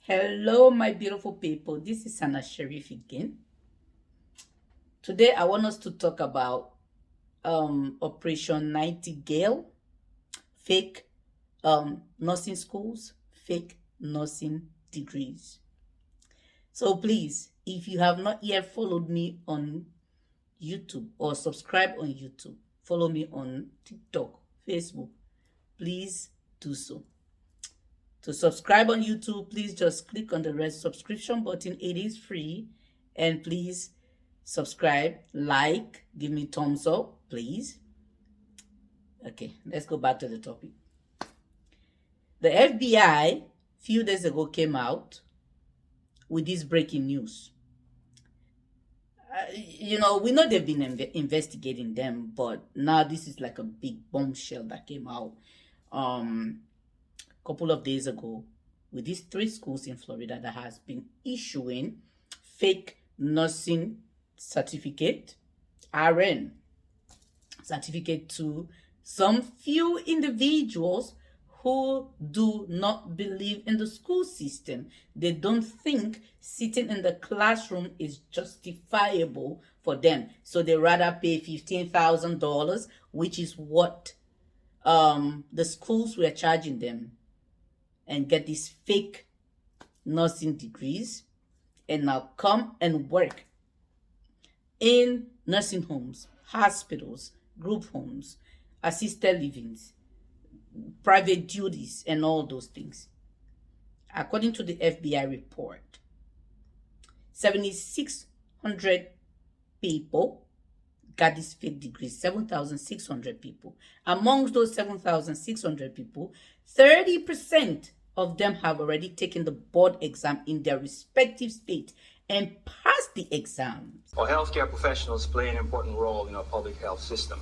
Hello, my beautiful people. This is Sana Sharif again. Today, I want us to talk about Operation Nightingale, fake nursing schools, fake nursing degrees. So please, if you have not yet followed me on YouTube or subscribed on YouTube, follow me on TikTok, Facebook. Please do so. To subscribe on YouTube, please just click on the red subscription button. It is free. And please subscribe, like, give me thumbs up, please. Okay, let's go back to the topic. The FBI few days ago came out with this breaking news. We know they've been investigating them, but now this is like a big bombshell that came out couple of days ago with these 3 schools in Florida that has been issuing fake nursing certificate, RN certificate, to some few individuals who do not believe in the school system. They don't think sitting in the classroom is justifiable for them. So they rather pay $15,000, which is what the schools were charging them, and get these fake nursing degrees and now come and work in nursing homes, hospitals, group homes, assisted livings, private duties, and all those things. According to the FBI report, 7,600 people got these fake degrees, 7,600 people. Amongst those 7,600 people, 30% of them have already taken the board exam in their respective state and passed the exams. Well, healthcare professionals play an important role in our public health system.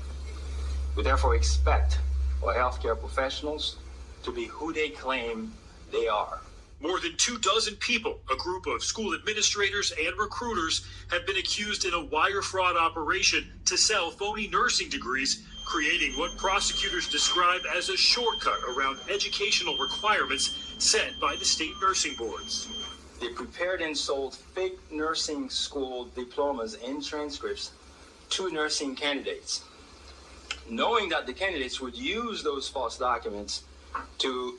We therefore expect our healthcare professionals to be who they claim they are. More than 24 people, a group of school administrators and recruiters, have been accused in a wire fraud operation to sell phony nursing degrees, creating what prosecutors describe as a shortcut around educational requirements set by the state nursing boards. They prepared and sold fake nursing school diplomas and transcripts to nursing candidates, knowing that the candidates would use those false documents to,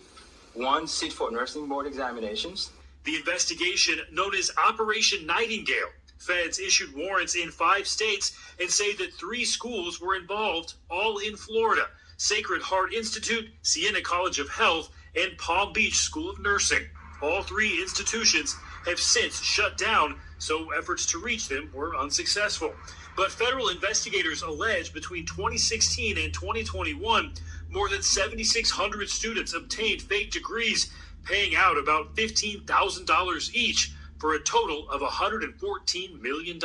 one, sit for nursing board examinations. The investigation, known as Operation Nightingale, feds issued warrants in 5 states and say that 3 schools were involved, all in Florida: Sacred Heart Institute, Siena College of Health, and Palm Beach School of Nursing. All 3 institutions have since shut down, so efforts to reach them were unsuccessful. But federal investigators allege between 2016 and 2021, more than 7,600 students obtained fake degrees, paying out about $15,000 each, for a total of $114 million.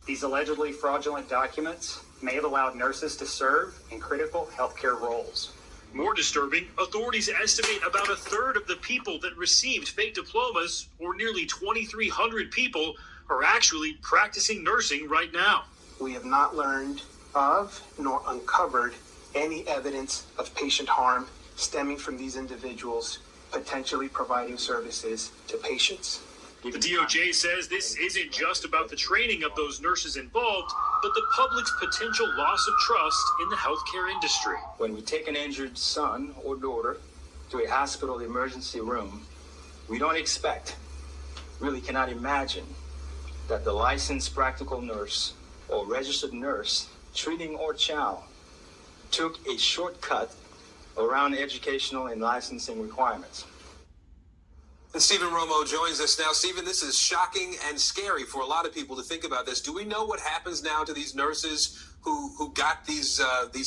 These allegedly fraudulent documents may have allowed nurses to serve in critical healthcare roles. More disturbing, authorities estimate about a third of the people that received fake diplomas, or nearly 2,300 people, are actually practicing nursing right now. We have not learned of nor uncovered any evidence of patient harm stemming from these individuals potentially providing services to patients. The DOJ says this isn't just about the training of those nurses involved, but the public's potential loss of trust in the healthcare industry. When we take an injured son or daughter to a hospital emergency room, we don't expect, really cannot imagine, that the licensed practical nurse or registered nurse treating our child took a shortcut around educational and licensing requirements. And Stephen Romo joins us now. Stephen, this is shocking and scary for a lot of people to think about this. Do we know what happens now to these nurses who got these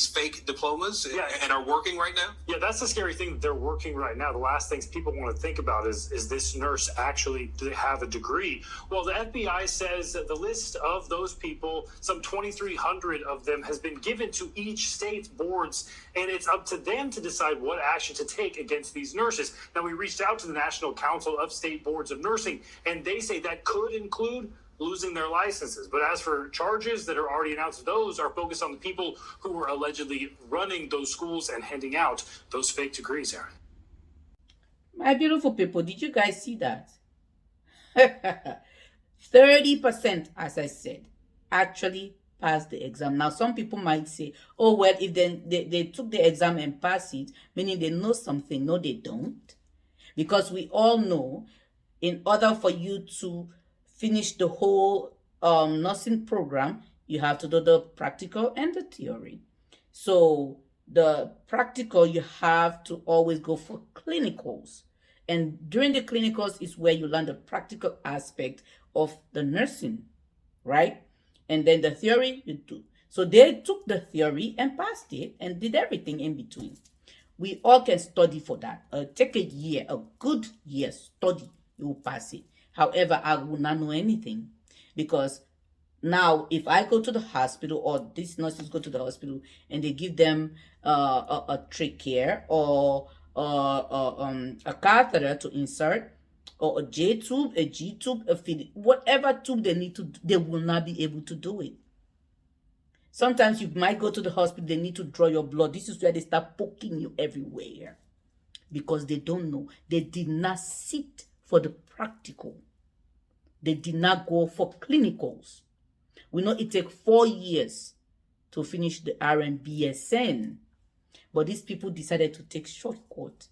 fake diplomas and are working right now? Yeah, that's the scary thing. They're working right now. The last things people want to think about is this nurse actually, do they have a degree? Well, the FBI says that the list of those people, some 2,300 of them, has been given to each state's boards, and it's up to them to decide what action to take against these nurses. Now, we reached out to the National Council of State Boards of Nursing, and they say that could include losing their licenses. But as for charges that are already announced, those are focused on the people who were allegedly running those schools and handing out those fake degrees, Aaron. My beautiful people, did you guys see that? 30%, as I said, actually passed the exam. Now, some people might say, oh, well, if they took the exam and passed it, meaning they know something. No, they don't. Because we all know, in order for you to finish the whole nursing program, you have to do the practical and the theory. So the practical, you have to always go for clinicals. And during the clinicals is where you learn the practical aspect of the nursing, right? And then the theory you do. So they took the theory and passed it and did everything in between. We all can study for that. Take a year, a good year study, you will pass it. However, I will not know anything, because now if I go to the hospital, or these nurses go to the hospital and they give them a trachea or a catheter to insert, or a J tube, a G tube, a feed, whatever tube they need to do, they will not be able to do it. Sometimes you might go to the hospital, they need to draw your blood. This is where they start poking you everywhere, because they don't know. They did not sit for the practical. They did not go for clinicals. We know it takes 4 years to finish the RN-BSN, but these people decided to take shortcut.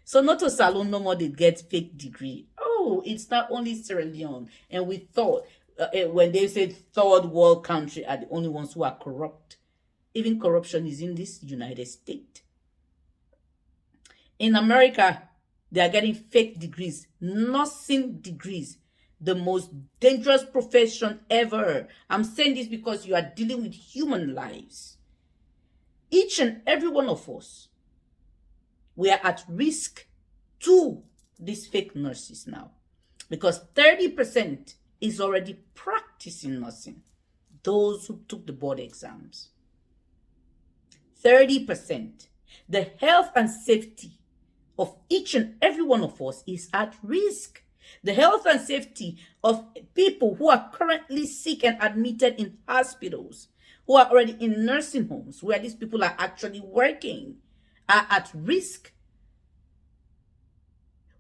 So not a salon no more, they get fake degree. Oh, it's not only Sierra Leone. And we thought, when they said third world country are the only ones who are corrupt. Even corruption is in this United States. In America, they are getting fake degrees, nursing degrees, the most dangerous profession ever. I'm saying this because you are dealing with human lives. Each and every one of us, we are at risk to these fake nurses now, because 30% is already practicing nursing, those who took the board exams. 30%. The health and safety of each and every one of us is at risk. The health and safety of people who are currently sick and admitted in hospitals, who are already in nursing homes, where these people are actually working, are at risk.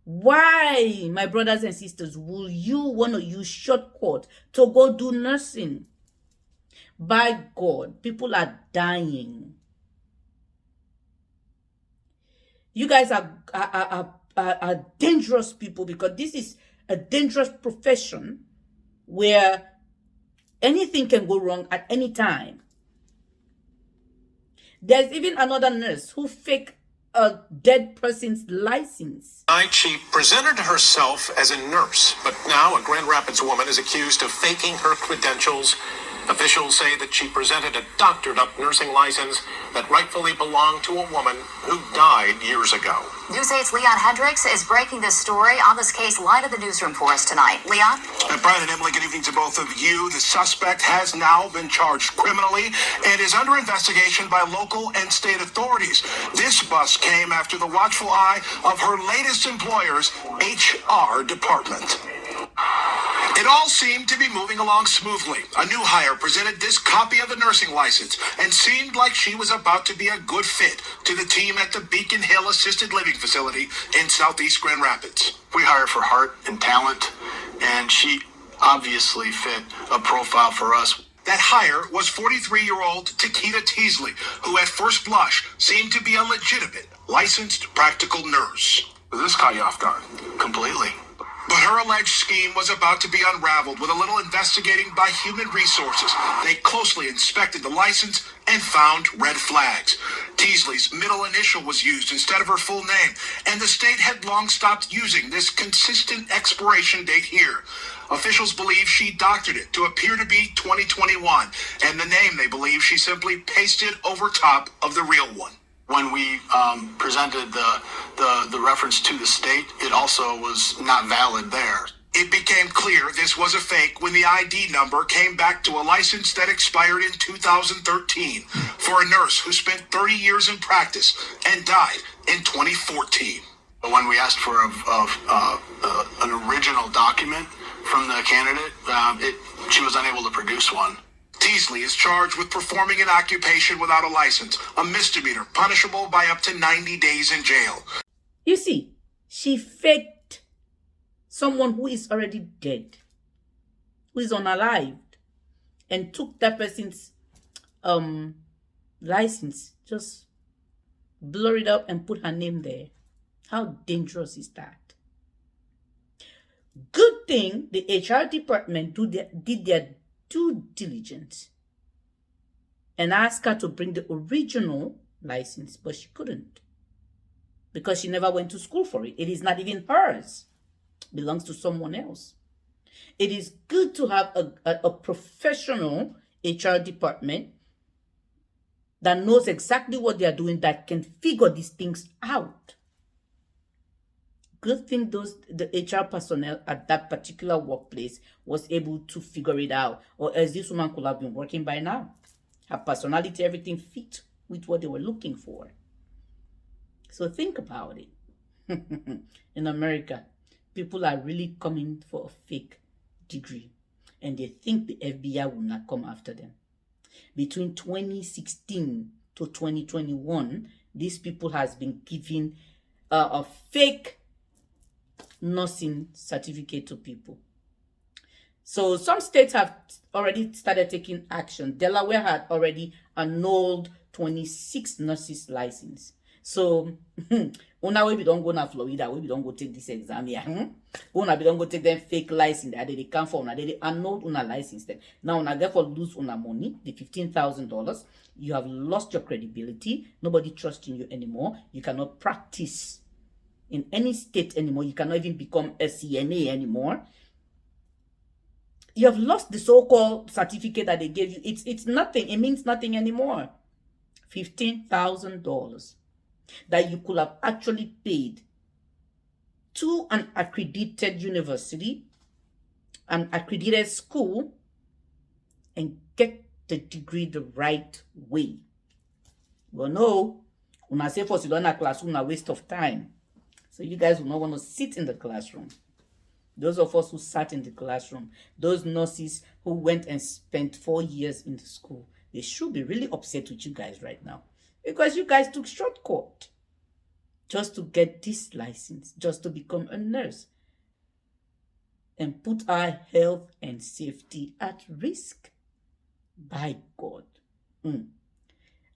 Why, my brothers and sisters, will you want to use shortcut to go do nursing? By God, people are dying. You guys are dangerous people, because this is a dangerous profession where anything can go wrong at any time. There's even another nurse who faked a dead person's license. She presented herself as a nurse, but now a Grand Rapids woman is accused of faking her credentials. Officials say that she presented a doctored-up nursing license that rightfully belonged to a woman who died years ago. News 8's Leon Hendricks is breaking this story on this case live at the newsroom for us tonight. Leon? Brian and Emily, good evening to both of you. The suspect has now been charged criminally and is under investigation by local and state authorities. This bust came after the watchful eye of her latest employer's HR department. It all seemed to be moving along smoothly. A new hire presented this copy of the nursing license and seemed like she was about to be a good fit to the team at the Beacon Hill Assisted Living Facility in Southeast Grand Rapids. We hire for heart and talent, and she obviously fit a profile for us. That hire was 43-year-old Takita Teasley, who at first blush seemed to be a legitimate, licensed practical nurse. This caught you off guard. Completely. But her alleged scheme was about to be unraveled with a little investigating by Human Resources. They closely inspected the license and found red flags. Teasley's middle initial was used instead of her full name, and the state had long stopped using this consistent expiration date here. Officials believe she doctored it to appear to be 2021, and the name, they believe, she simply pasted over top of the real one. When we presented the reference to the state, it also was not valid there. It became clear this was a fake when the ID number came back to a license that expired in 2013 for a nurse who spent 30 years in practice and died in 2014. When we asked for an original document from the candidate, she was unable to produce one. Teasley is charged with performing an occupation without a license, a misdemeanor punishable by up to 90 days in jail. You see, She faked someone who is already dead, who is unalived, and took that person's license, just blur it up and put her name there. How dangerous is that? Good thing the HR department did their due diligence and asked her to bring the original license, but she couldn't because she never went to school for it. It is not even hers. It belongs to someone else. It is good to have a professional HR department that knows exactly what they are doing, that can figure these things out. Good thing the HR personnel at that particular workplace was able to figure it out, or else this woman could have been working by now. Her personality, everything fit with what they were looking for. So think about it. In America, people are really coming for a fake degree, and they think the FBI will not come after them. Between 2016 to 2021, these people has been given a fake nursing certificate to people. So some states have already started taking action. Delaware had already annulled 26 nurses' license. So una we don't go na Florida, we don't go take this exam here. Una we don't go take them fake license that they come for una, they annulled una license then. Now una therefore lose una money, the $15,000. You have lost your credibility. Nobody trusts in you anymore. You cannot practice in any state anymore. You cannot even become a CNA anymore. You have lost the so-called certificate that they gave you. It's nothing. It means nothing anymore. $15,000 that you could have actually paid to an accredited university, an accredited school, and get the degree the right way. Well, no, when I say for you learn a classroom, a waste of time. So you guys will not want to sit in the classroom. Those of us who sat in the classroom, those nurses who went and spent 4 years in the school, they should be really upset with you guys right now, because you guys took shortcut just to get this license, just to become a nurse, and put our health and safety at risk. By God.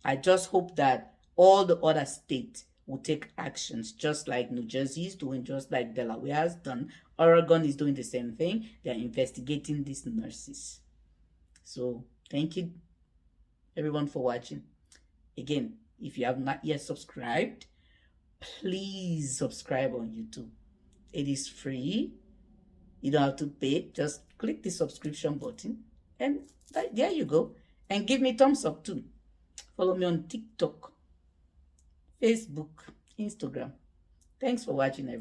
I just hope that all the other states will take actions, just like New Jersey is doing, just like Delaware has done. Oregon is doing the same thing. They're investigating these nurses. So thank you everyone for watching. Again, if you have not yet subscribed, please subscribe on YouTube. It is free. You don't have to pay. Just click the subscription button and there you go. And give me thumbs up too. Follow me on TikTok, Facebook, Instagram. Thanks for watching, everyone.